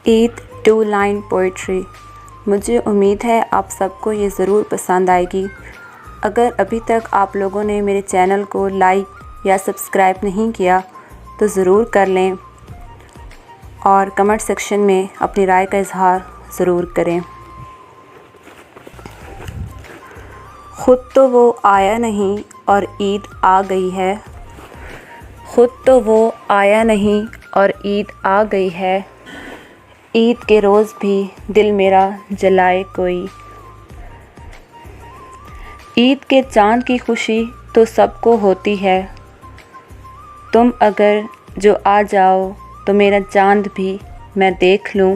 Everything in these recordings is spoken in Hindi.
Eid 2 line poetry. मुझे उम्मीद है आप सबको ये ज़रूर पसंद आएगी। अगर अभी तक आप लोगों ने मेरे चैनल को लाइक या सब्सक्राइब नहीं किया तो ज़रूर कर लें और कमेंट सेक्शन में अपनी राय का इज़हार ज़रूर करें। खुद तो वो आया नहीं और ईद आ गई है। खुद तो वो आया नहीं और ईद आ गई है। ईद के रोज़ भी दिल मेरा जलाए कोई। ईद के चाँद की खुशी तो सबको होती है। तुम अगर जो आ जाओ तो मेरा चाँद भी मैं देख लूँ।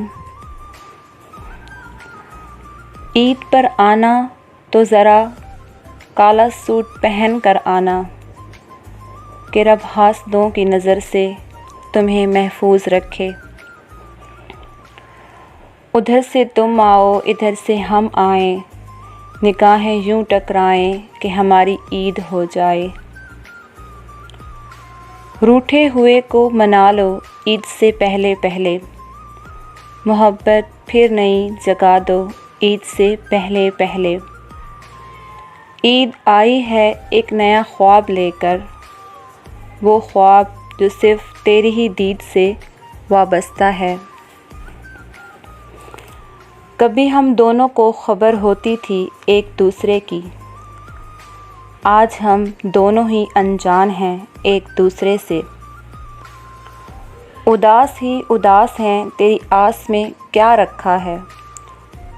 ईद पर आना तो ज़रा काला सूट पहन कर आना कि रब हासदों की नज़र से तुम्हें महफूज रखे। उधर से तुम आओ इधर से हम आएं, निगाहें यूं टकराएं कि हमारी ईद हो जाए। रूठे हुए को मना लो ईद से पहले पहले, मोहब्बत फिर नई जगा दो ईद से पहले पहले। ईद आई है एक नया ख्वाब लेकर, वो ख्वाब जो सिर्फ़ तेरी ही दीद से वाबस्ता है। कभी हम दोनों को ख़बर होती थी एक दूसरे की, आज हम दोनों ही अनजान हैं एक दूसरे से। उदास ही उदास हैं तेरी आस में क्या रखा है,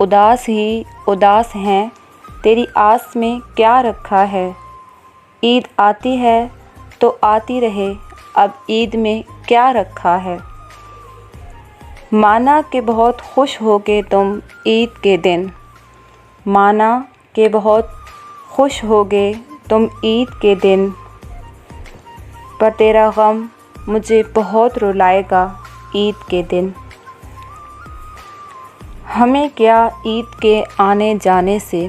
उदास ही उदास हैं तेरी आस में क्या रखा है। ईद आती है तो आती रहे, अब ईद में क्या रखा है। माना कि बहुत खुश होगे तुम ईद के दिन, माना कि बहुत खुश होगे तुम ईद के दिन, पर तेरा गम मुझे बहुत रुलाएगा ईद के दिन। हमें क्या ईद के आने जाने से,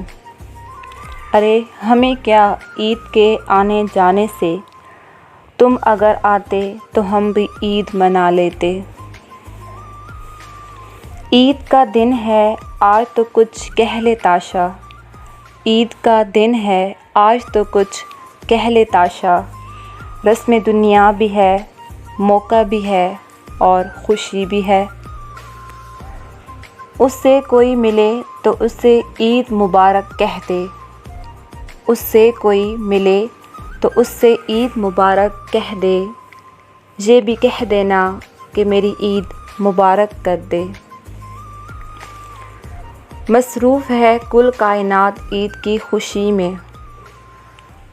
अरे हमें क्या ईद के आने जाने से, तुम अगर आते तो हम भी ईद मना लेते। ईद का दिन है आज तो कुछ कह ले ताशा, ईद का दिन है आज तो कुछ कह ले ताशा। रस्म दुनिया भी है, मौका भी है और ख़ुशी भी है। उससे कोई मिले तो उससे ईद मुबारक कह दे, उससे कोई मिले तो उससे ईद मुबारक कह दे। ये भी कह देना कि मेरी ईद मुबारक कर दे। मसरूफ़ है कुल कायनात ईद की खुशी में,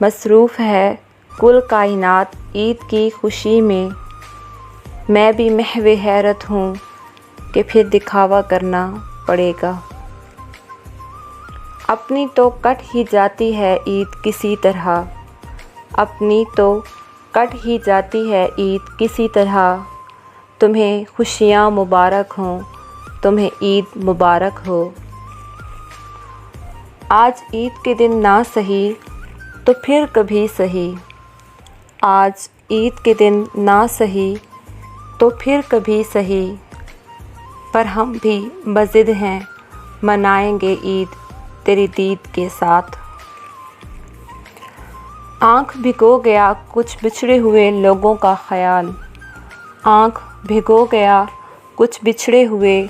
मसरूफ़ है कुल कायनात ईद की खुशी में। मैं भी महवे हैरत हूँ कि फिर दिखावा करना पड़ेगा। अपनी तो कट ही जाती है ईद किसी तरह, अपनी तो कट ही जाती है ईद किसी तरह। तुम्हें खुशियाँ मुबारक हों, तुम्हें ईद मुबारक हो। आज ईद के दिन ना सही तो फिर कभी सही, आज ईद के दिन ना सही तो फिर कभी सही। पर हम भी मज़िद हैं मनाएंगे ईद तेरी दीद के साथ। आँख भिगो गया कुछ बिछड़े हुए लोगों का ख़याल, आँख भिगो गया कुछ बिछड़े हुए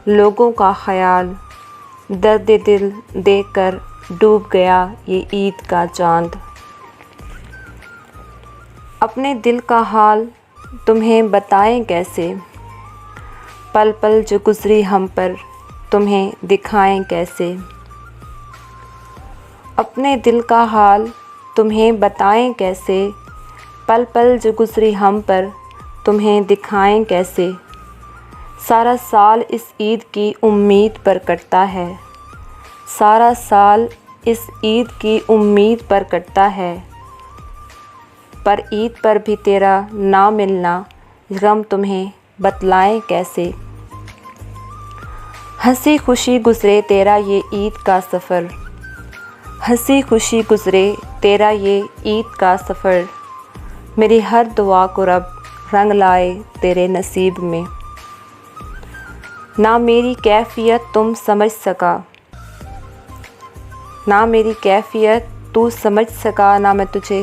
लोगों का ख़याल। दर्द दिल देकर डूब गया ये ईद का चाँद। अपने दिल का हाल तुम्हें बताएं कैसे, पल पल जो गुज़री हम पर तुम्हें दिखाएं कैसे। अपने दिल का हाल तुम्हें बताएं कैसे, पल पल जो गुज़री हम पर तुम्हें दिखाएं कैसे। सारा साल इस ईद की उम्मीद पर कटता है, सारा साल इस ईद की उम्मीद पर कटता है। पर ईद पर भी तेरा ना मिलना गम तुम्हें बतलाएं कैसे। हंसी खुशी गुज़रे तेरा ये ईद का सफ़र, हंसी खुशी गुज़रे तेरा ये ईद का सफ़र। मेरी हर दुआ को रब रंग लाए तेरे नसीब में। ना मेरी कैफियत तुम समझ सका, ना मेरी कैफियत तू समझ सका, ना मैं तुझे